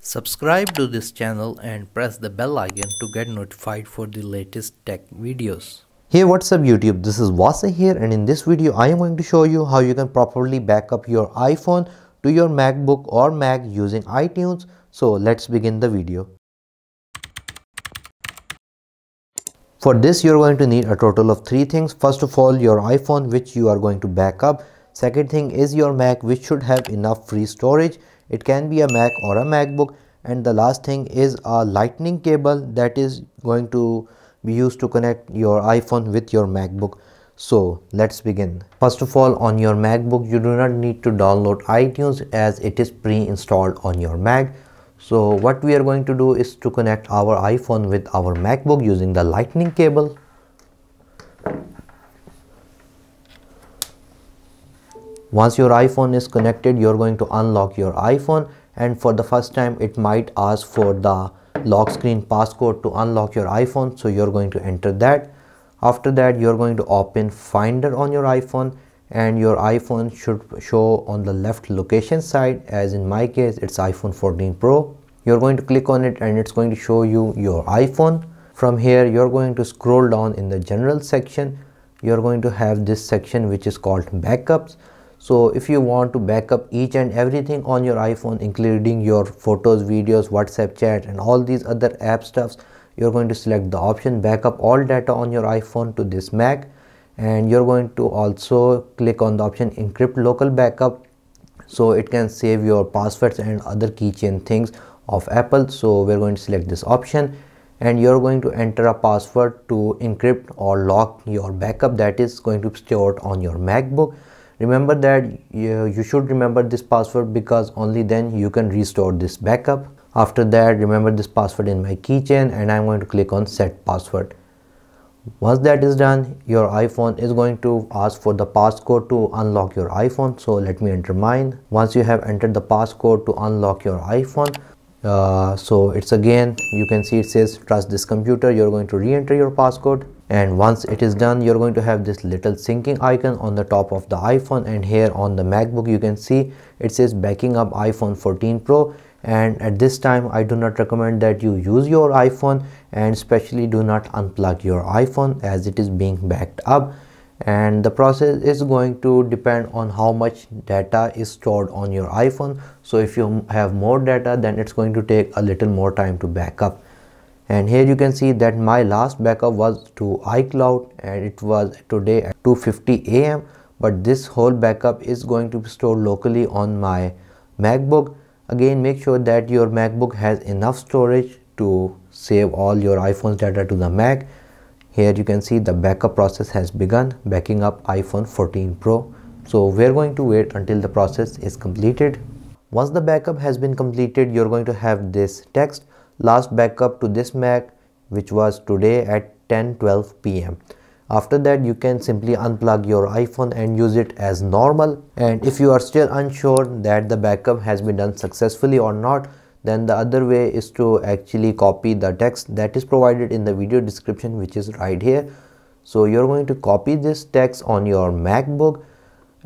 Subscribe to this channel and press the bell icon to get notified for the latest tech videos. Hey, what's up YouTube, this is Wasay here, and in this video I am going to show you how you can properly back up your iPhone to your MacBook or Mac using iTunes. So let's begin the video. For this you are going to need a total of 3 things. First of all, your iPhone, which you are going to back up. Second thing is your Mac, which should have enough free storage. It can be a Mac or a MacBook. And the last thing is a lightning cable that is going to be used to connect your iPhone with your MacBook. So let's begin. First of all, on your MacBook you do not need to download iTunes as it is pre-installed on your Mac. So what we are going to do is to connect our iPhone with our MacBook using the lightning cable. Once your iPhone is connected, you're going to unlock your iPhone, and for the first time it might ask for the lock screen passcode to unlock your iPhone, so you're going to enter that. After that, you're going to open Finder on your iPhone, and your iPhone should show on the left location side, as in my case it's iPhone 14 Pro. You're going to click on it and it's going to show you your iPhone. From here you're going to scroll down in the general section. You're going to have this section which is called backups. So if you want to back up each and everything on your iPhone, including your photos, videos, WhatsApp chat and all these other app stuffs, you're going to select the option backup all data on your iPhone to this Mac, and you're going to also click on the option encrypt local backup, so it can save your passwords and other keychain things of Apple. So we're going to select this option, and you're going to enter a password to encrypt or lock your backup that is going to be stored on your MacBook. Remember that you should remember this password, because only then you can restore this backup. After that, remember this password in my keychain, and I'm going to click on set password. Once that is done, your iPhone is going to ask for the passcode to unlock your iPhone. So let me enter mine. Once you have entered the passcode to unlock your iPhone, so it's again, you can see it says trust this computer. You're going to re-enter your passcode, and once it is done, you're going to have this little syncing icon on the top of the iPhone, and here on the MacBook you can see it says backing up iPhone 14 Pro. And at this time I do not recommend that you use your iPhone, and especially do not unplug your iPhone as it is being backed up. And the process is going to depend on how much data is stored on your iPhone. So if you have more data, then it's going to take a little more time to back up. And here you can see that my last backup was to iCloud, and it was today at 2:50 AM, but this whole backup is going to be stored locally on my MacBook. Again, make sure that your MacBook has enough storage to save all your iPhone's data to the Mac. Here you can see the backup process has begun, backing up iPhone 14 Pro. So we're going to wait until the process is completed. Once the backup has been completed, you're going to have this text, last backup to this Mac, which was today at 10:12 PM. After that, you can simply unplug your iPhone and use it as normal. And if you are still unsure that the backup has been done successfully or not, then the other way is to actually copy the text that is provided in the video description, which is right here. So you're going to copy this text on your MacBook,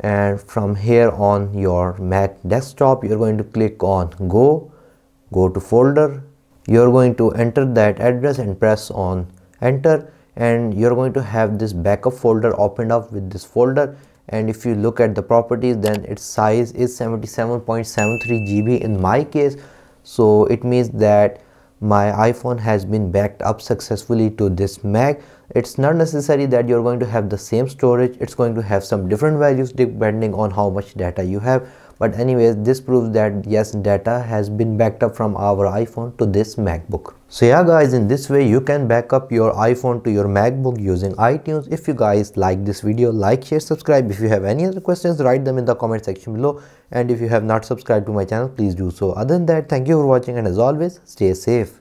and from here on your Mac desktop you're going to click on go to folder. You're going to enter that address and press on enter, and you're going to have this backup folder opened up with this folder. And if you look at the properties, then its size is 77.73 GB in my case. So it means that my iPhone has been backed up successfully to this Mac. It's not necessary that you're going to have the same storage. It's going to have some different values depending on how much data you have. But anyways, this proves that yes, data has been backed up from our iPhone to this MacBook. So yeah guys, in this way you can back up your iPhone to your MacBook using iTunes. If you guys like this video, like, share, subscribe. If you have any other questions, write them in the comment section below. And if you have not subscribed to my channel, please do so. Other than that, thank you for watching, and as always, stay safe.